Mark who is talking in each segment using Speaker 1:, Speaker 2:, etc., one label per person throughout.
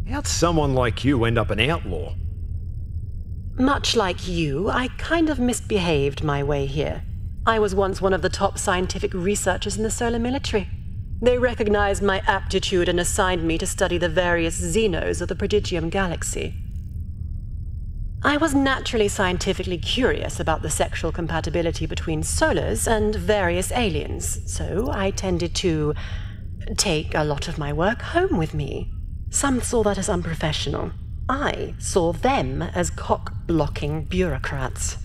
Speaker 1: How'd someone like you end up an outlaw?
Speaker 2: Much like you, I kind of misbehaved my way here. I was once one of the top scientific researchers in the solar military. They recognized my aptitude and assigned me to study the various xenos of the Prodigium galaxy. I was naturally scientifically curious about the sexual compatibility between solars and various aliens, so I tended to take a lot of my work home with me. Some saw that as unprofessional. I saw them as cock-blocking bureaucrats.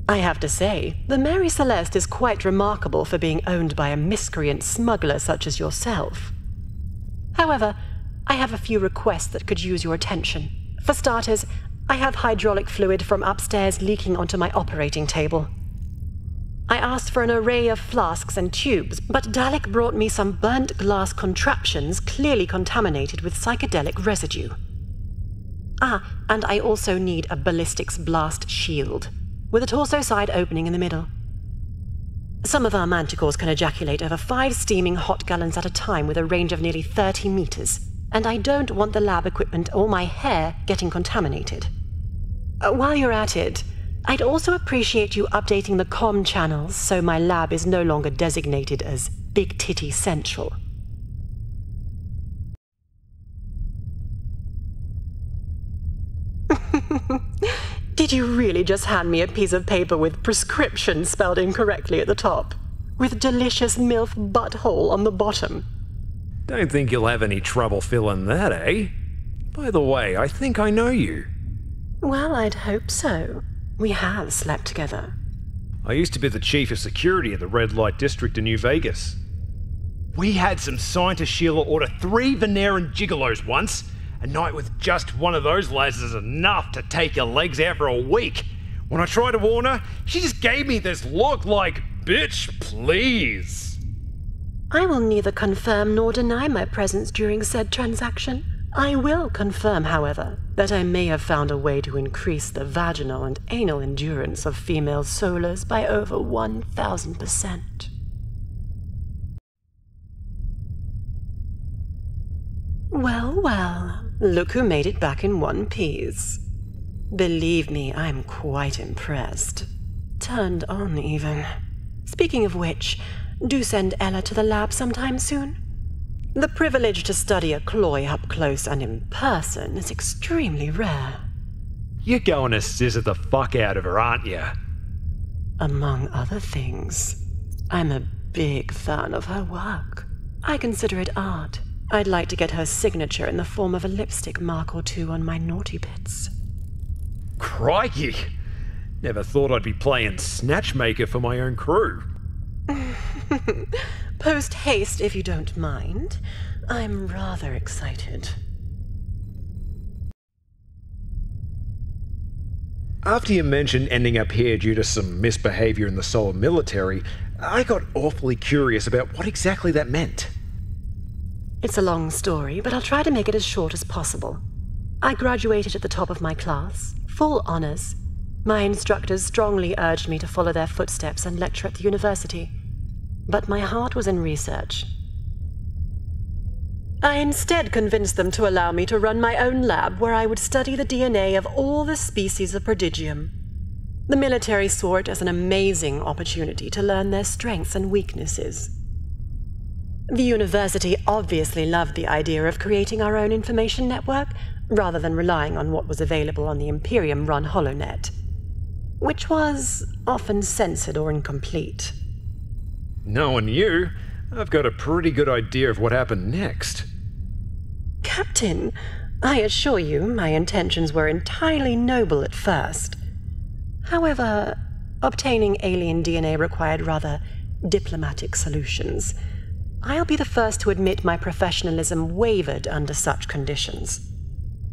Speaker 2: I have to say, the Mary Celeste is quite remarkable for being owned by a miscreant smuggler such as yourself. However, I have a few requests that could use your attention. For starters, I have hydraulic fluid from upstairs leaking onto my operating table. I asked for an array of flasks and tubes, but Dalek brought me some burnt glass contraptions clearly contaminated with psychedelic residue. And I also need a ballistics blast shield, with a torso side opening in the middle. Some of our manticores can ejaculate over 5 steaming hot gallons at a time with a range of nearly 30 meters, and I don't want the lab equipment or my hair getting contaminated. While you're at it, I'd also appreciate you updating the comm channels so my lab is no longer designated as Big Titty Central. Did you really just hand me a piece of paper with prescription spelled incorrectly at the top, with delicious MILF butthole on the bottom?
Speaker 1: Don't think you'll have any trouble filling that, eh? By the way, I think I know you.
Speaker 2: Well, I'd hope so. We have slept together.
Speaker 1: I used to be the chief of security at the Red Light District in New Vegas. We had some scientist Sheila order 3 Veneran gigolos once. A night with just one of those lads is enough to take your legs out for a week. When I tried to warn her, she just gave me this look like, bitch, please.
Speaker 2: I will neither confirm nor deny my presence during said transaction. I will confirm, however, that I may have found a way to increase the vaginal and anal endurance of female solars by over 1,000%. Well, well, look who made it back in one piece. Believe me, I'm quite impressed. Turned on, even. Speaking of which, do send Ella to the lab sometime soon. The privilege to study a Cloy up close and in person is extremely rare.
Speaker 1: You're going to scissor the fuck out of her, aren't you?
Speaker 2: Among other things, I'm a big fan of her work. I consider it art. I'd like to get her signature in the form of a lipstick mark or 2 on my naughty bits.
Speaker 1: Crikey! Never thought I'd be playing Snatchmaker for my own crew.
Speaker 2: Post haste, if you don't mind. I'm rather excited.
Speaker 1: After you mentioned ending up here due to some misbehavior in the solar military, I got awfully curious about what exactly that meant.
Speaker 2: It's a long story, but I'll try to make it as short as possible. I graduated at the top of my class, full honors. My instructors strongly urged me to follow their footsteps and lecture at the university, but my heart was in research. I instead convinced them to allow me to run my own lab where I would study the DNA of all the species of Prodigium. The military saw it as an amazing opportunity to learn their strengths and weaknesses. The university obviously loved the idea of creating our own information network, rather than relying on what was available on the Imperium-run HoloNet, which was often censored or incomplete.
Speaker 1: Knowing you, I've got a pretty good idea of what happened next.
Speaker 2: Captain, I assure you my intentions were entirely noble at first. However, obtaining alien DNA required rather diplomatic solutions. I'll be the first to admit my professionalism wavered under such conditions.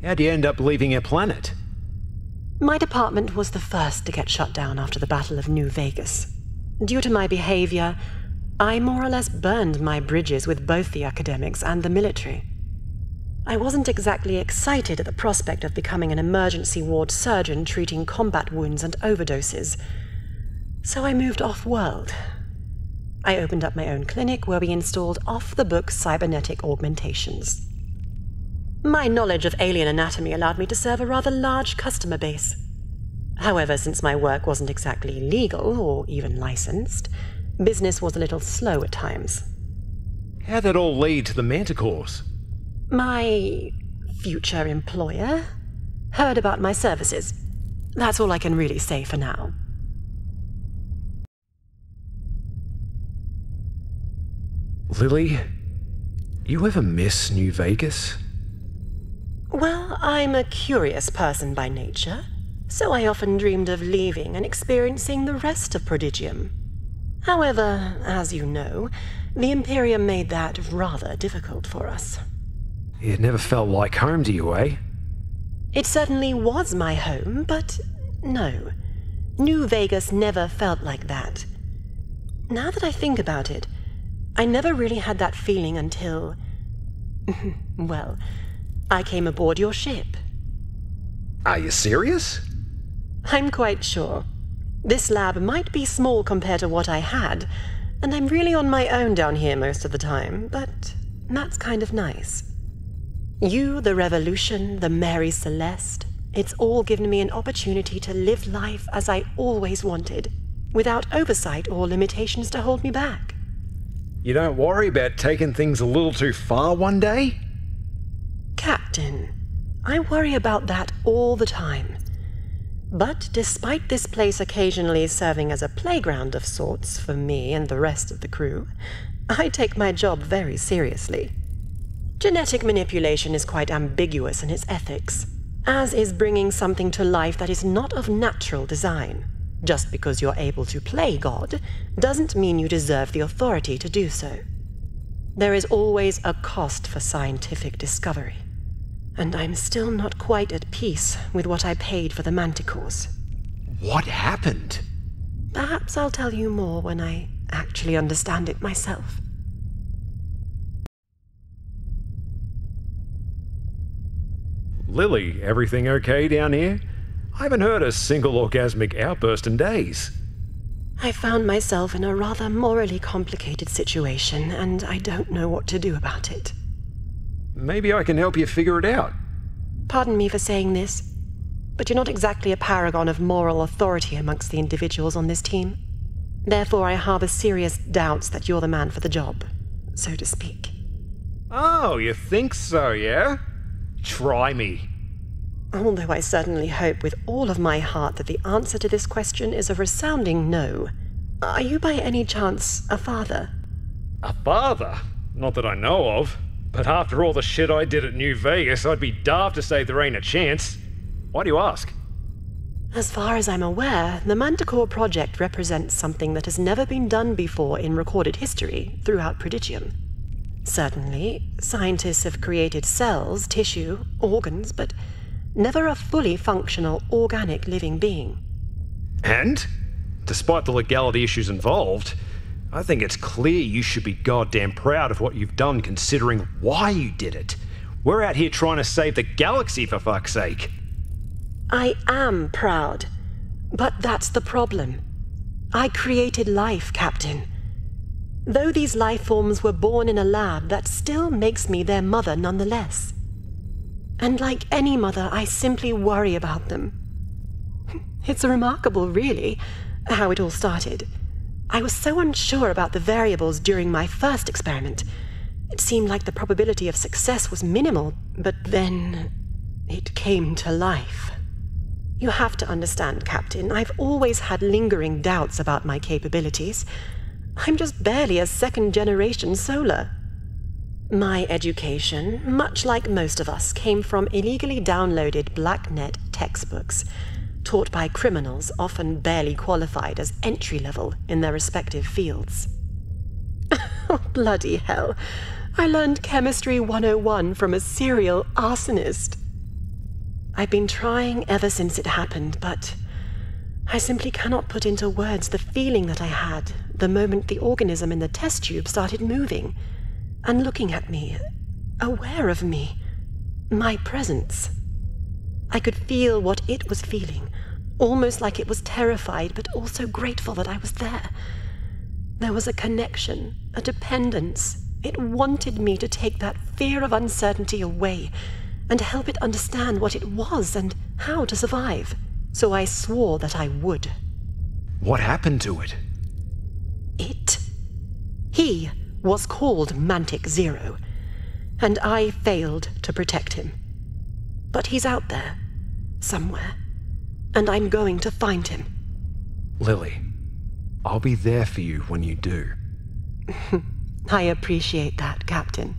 Speaker 1: How'd you end up leaving our planet?
Speaker 2: My department was the first to get shut down after the Battle of New Vegas. Due to my behavior, I more or less burned my bridges with both the academics and the military. I wasn't exactly excited at the prospect of becoming an emergency ward surgeon treating combat wounds and overdoses, so I moved off-world. I opened up my own clinic where we installed off-the-book cybernetic augmentations. My knowledge of alien anatomy allowed me to serve a rather large customer base. However, since my work wasn't exactly legal or even licensed, business was a little slow at times.
Speaker 1: How'd that all lead to the manticores?
Speaker 2: My future employer heard about my services. That's all I can really say for now.
Speaker 1: Lily, you ever miss New Vegas?
Speaker 2: Well, I'm a curious person by nature, so I often dreamed of leaving and experiencing the rest of Prodigium. However, as you know, the Imperium made that rather difficult for us.
Speaker 1: It never felt like home to you, eh?
Speaker 2: It certainly was my home, but no. New Vegas never felt like that. Now that I think about it, I never really had that feeling until... well, I came aboard your ship.
Speaker 1: Are you serious?
Speaker 2: I'm quite sure. This lab might be small compared to what I had, and I'm really on my own down here most of the time, but that's kind of nice. You, the Revolution, the Mary Celeste, it's all given me an opportunity to live life as I always wanted, without oversight or limitations to hold me back.
Speaker 1: You don't worry about taking things a little too far one day?
Speaker 2: Captain, I worry about that all the time. But despite this place occasionally serving as a playground of sorts for me and the rest of the crew, I take my job very seriously. Genetic manipulation is quite ambiguous in its ethics, as is bringing something to life that is not of natural design. Just because you're able to play God doesn't mean you deserve the authority to do so. There is always a cost for scientific discovery, and I'm still not quite at peace with what I paid for the manticores.
Speaker 1: What happened?
Speaker 2: Perhaps I'll tell you more when I actually understand it myself.
Speaker 1: Lily, everything okay down here? I haven't heard a single orgasmic outburst in days.
Speaker 2: I found myself in a rather morally complicated situation, and I don't know what to do about it.
Speaker 1: Maybe I can help you figure it out.
Speaker 2: Pardon me for saying this, but you're not exactly a paragon of moral authority amongst the individuals on this team. Therefore, I harbor serious doubts that you're the man for the job, so to speak.
Speaker 1: Oh, you think so, yeah? Try me.
Speaker 2: Although I certainly hope with all of my heart that the answer to this question is a resounding no. Are you by any chance a father?
Speaker 1: A father? Not that I know of. But after all the shit I did at New Vegas, I'd be daft to say there ain't a chance. Why do you ask?
Speaker 2: As far as I'm aware, the Manticore Project represents something that has never been done before in recorded history throughout Prodigium. Certainly, scientists have created cells, tissue, organs, but never a fully functional, organic living being.
Speaker 1: And, despite the legality issues involved, I think it's clear you should be goddamn proud of what you've done considering why you did it. We're out here trying to save the galaxy, for fuck's sake.
Speaker 2: I am proud, but that's the problem. I created life, Captain. Though these life forms were born in a lab, that still makes me their mother nonetheless. And like any mother, I simply worry about them. It's remarkable, really, how it all started. I was so unsure about the variables during my first experiment. It seemed like the probability of success was minimal, but then it came to life. You have to understand, Captain, I've always had lingering doubts about my capabilities. I'm just barely a second-generation Solar. My education, much like most of us, came from illegally downloaded blacknet textbooks, taught by criminals often barely qualified as entry-level in their respective fields. Oh, bloody hell. I learned Chemistry 101 from a serial arsonist. I've been trying ever since it happened, but I simply cannot put into words the feeling that I had the moment the organism in the test tube started moving and looking at me, aware of me, my presence. I could feel what it was feeling, almost like it was terrified but also grateful that I was there. There was a connection, a dependence. It wanted me to take that fear of uncertainty away and help it understand what it was and how to survive. So I swore that I would.
Speaker 1: What happened to it?
Speaker 2: He was called Mantic Zero, and I failed to protect him. But he's out there, somewhere, and I'm going to find him.
Speaker 1: Lily, I'll be there for you when you do.
Speaker 2: I appreciate that, Captain.